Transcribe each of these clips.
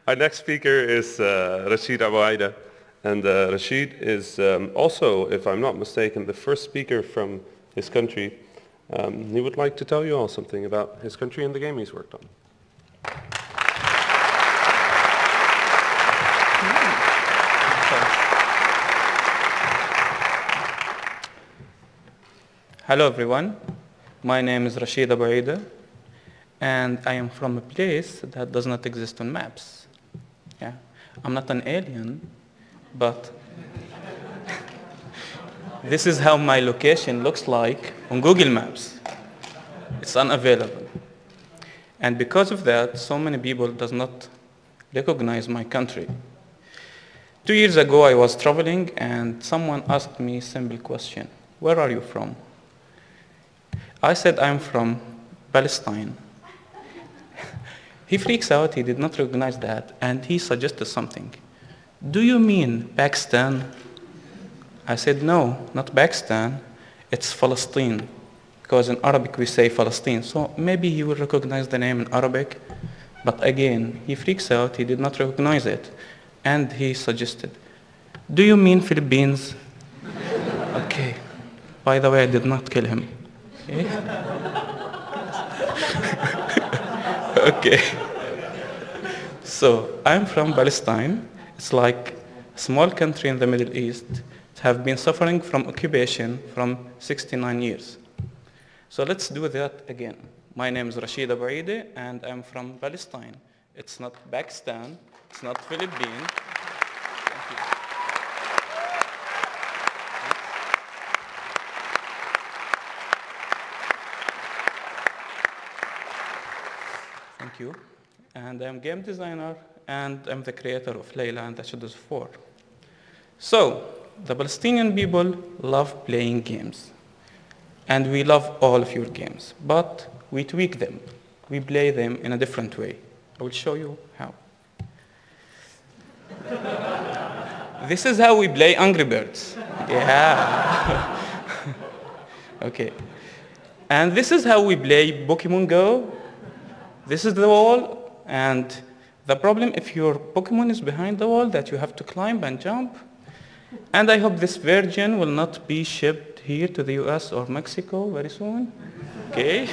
Our next speaker is Rasheed Abueideh. And Rasheed is also, if I'm not mistaken, the first speaker from his country. He would like to tell you all something about his country and the game he's worked on. Hello everyone, my name is Rasheed Abueideh, and I am from a place that does not exist on maps. Yeah, I'm not an alien, but this is how my location looks like on Google Maps. It's unavailable. And because of that, so many people does not recognize my country. 2 years ago, I was traveling and someone asked me a simple question. Where are you from? I said, I'm from Palestine. He freaks out, he did not recognize that, and he suggested something. Do you mean Pakistan? I said, no, not Pakistan, it's Palestine. Because in Arabic we say Palestine, so maybe he will recognize the name in Arabic, but again, he freaks out, he did not recognize it, and he suggested, do you mean Philippines? Okay, by the way, I did not kill him. Okay. So I'm from Palestine. It's like a small country in the Middle East. It have been suffering from occupation from 69 years. So let's do that again. My name is Rasheed Abueideh, and I'm from Palestine. It's not Pakistan. It's not Philippines. Thank you. And I'm a game designer, and I'm the creator of Layla and the Shadows of War. So, the Palestinian people love playing games. And we love all of your games, but we tweak them. We play them in a different way. I will show you how. This is how we play Angry Birds. Yeah. Okay. And this is how we play Pokemon Go. This is the wall, and the problem if your Pokemon is behind the wall that you have to climb and jump. And I hope this version will not be shipped here to the US or Mexico very soon. Okay?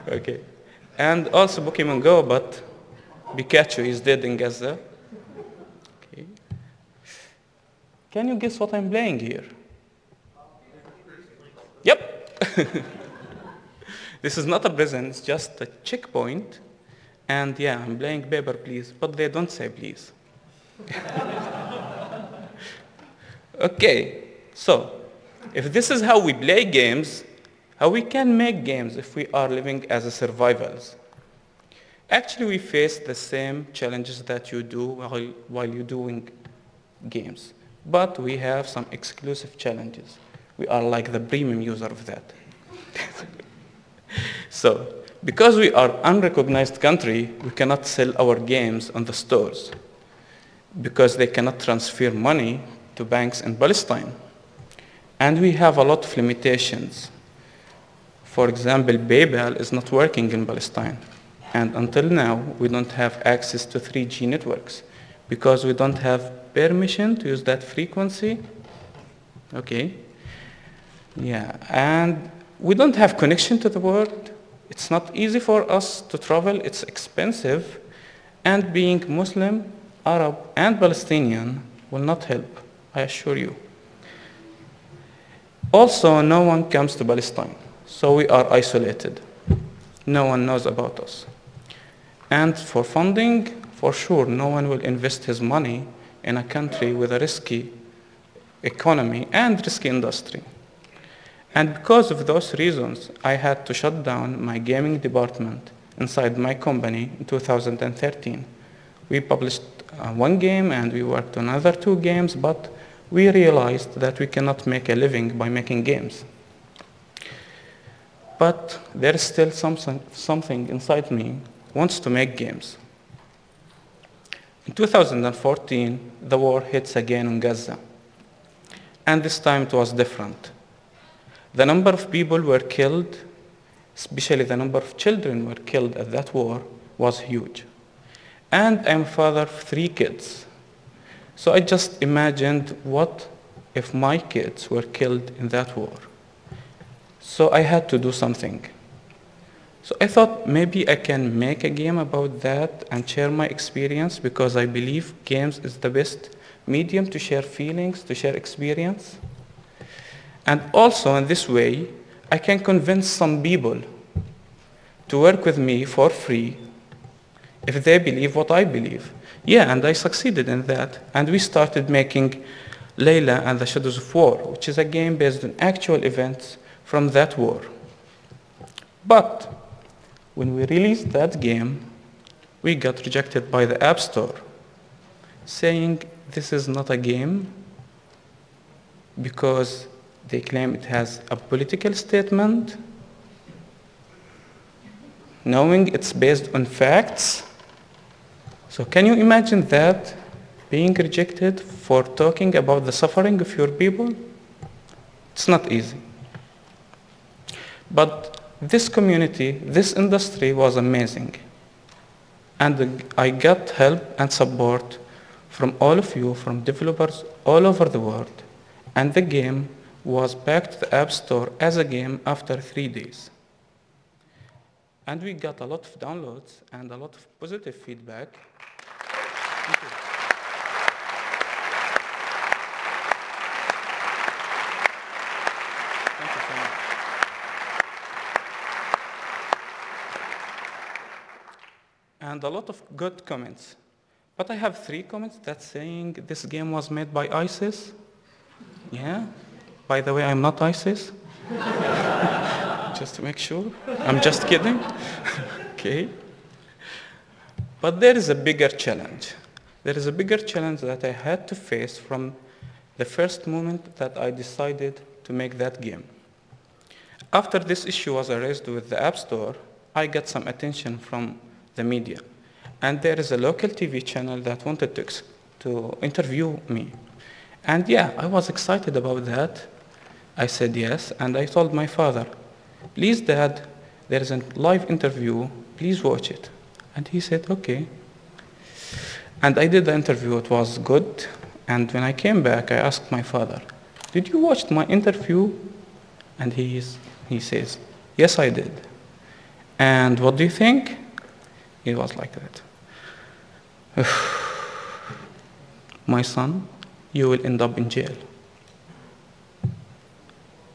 Okay. And also Pokemon Go, but Pikachu is dead in Gaza. Okay. Can you guess what I'm playing here? Yep. This is not a prison, it's just a checkpoint. And yeah, I'm playing paper, please, but they don't say please. Okay, so if this is how we play games, how we can make games if we are living as a survivals? Actually, we face the same challenges that you do while you're doing games, but we have some exclusive challenges. We are like the premium user of that. So, because we are unrecognized country, we cannot sell our games on the stores because they cannot transfer money to banks in Palestine. And we have a lot of limitations. For example, PayPal is not working in Palestine. And until now, we don't have access to 3G networks because we don't have permission to use that frequency. Okay. Yeah, and we don't have connection to the world. It's not easy for us to travel, it's expensive, and being Muslim, Arab, and Palestinian will not help, I assure you. Also, no one comes to Palestine, so we are isolated. No one knows about us. And for funding, for sure, no one will invest his money in a country with a risky economy and risky industry. And because of those reasons, I had to shut down my gaming department inside my company in 2013. We published one game and we worked on another 2 games, but we realized that we cannot make a living by making games. But there is still something inside me wants to make games. In 2014, the war hits again in Gaza. And this time it was different. The number of people were killed, especially the number of children were killed at that war, was huge. And I'm a father of 3 kids. So I just imagined what if my kids were killed in that war. So I had to do something. So I thought maybe I can make a game about that and share my experience, because I believe games is the best medium to share feelings, to share experience. And also in this way, I can convince some people to work with me for free if they believe what I believe. Yeah, and I succeeded in that. And we started making Layla and the Shadows of War, which is a game based on actual events from that war. But when we released that game, we got rejected by the App Store, saying this is not a game because they claim it has a political statement, knowing it's based on facts. So can you imagine that, being rejected for talking about the suffering of your people? It's not easy. But this community, this industry was amazing. And I got help and support from all of you, from developers all over the world. And the game was back to the App Store as a game after 3 days. And we got a lot of downloads and a lot of positive feedback. Thank you. Thank you so much. And a lot of good comments. But I have 3 comments that saying this game was made by ISIS. Yeah. By the way, I'm not ISIS. Just to make sure. I'm just kidding. Okay. But there is a bigger challenge. There is a bigger challenge that I had to face from the first moment that I decided to make that game. After this issue was raised with the App Store, I got some attention from the media. And there is a local TV channel that wanted to interview me. And yeah, I was excited about that. I said yes, and I told my father, please Dad, there is a live interview, please watch it. And he said, okay. And I did the interview, it was good. And when I came back, I asked my father, did you watch my interview? And he says, yes, I did. And what do you think? He was like that. My son, you will end up in jail.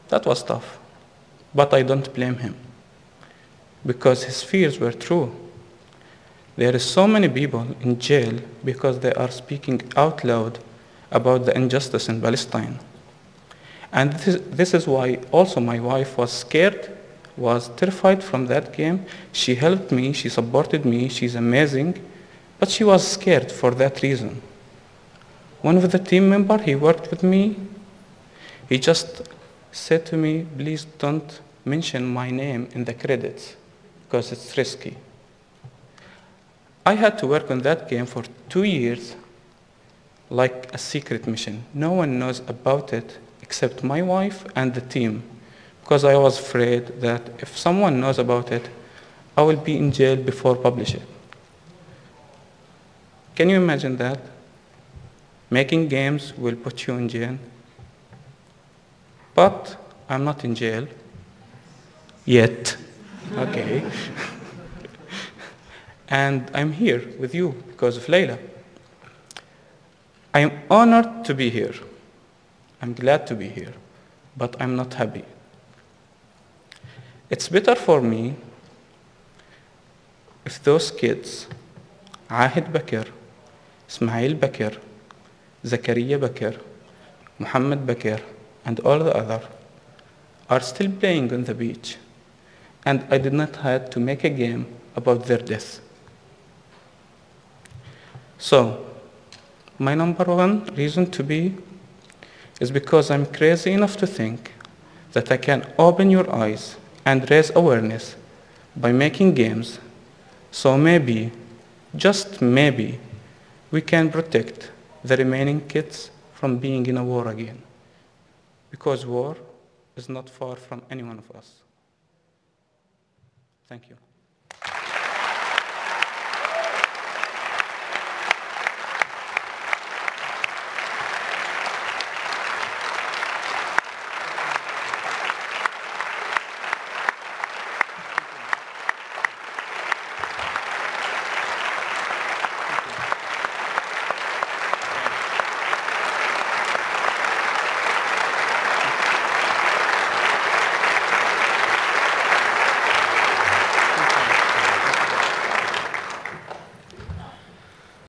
That was tough. But I don't blame him, because his fears were true. There are so many people in jail because they are speaking out loud about the injustice in Palestine. And this is why also my wife was scared, was terrified from that game. She helped me, she supported me, she's amazing, but she was scared for that reason. One of the team members, he worked with me, he just said to me, please don't mention my name in the credits because it's risky. I had to work on that game for 2 years like a secret mission. No one knows about it except my wife and the team, because I was afraid that if someone knows about it, I will be in jail before publishing it. Can you imagine that? Making games will put you in jail. But I'm not in jail yet. Okay. And I'm here with you because of Layla. I am honored to be here. I'm glad to be here, but I'm not happy. It's better for me if those kids, Ahid Bakr, Ismail Bakr, Zakaria Bakr, Muhammad Bakr, and all the others are still playing on the beach, and I did not have to make a game about their death. So, my number 1 reason to be is because I'm crazy enough to think that I can open your eyes and raise awareness by making games, so maybe, just maybe, we can protect the remaining kids from being in a war again. Because war is not far from any one of us. Thank you.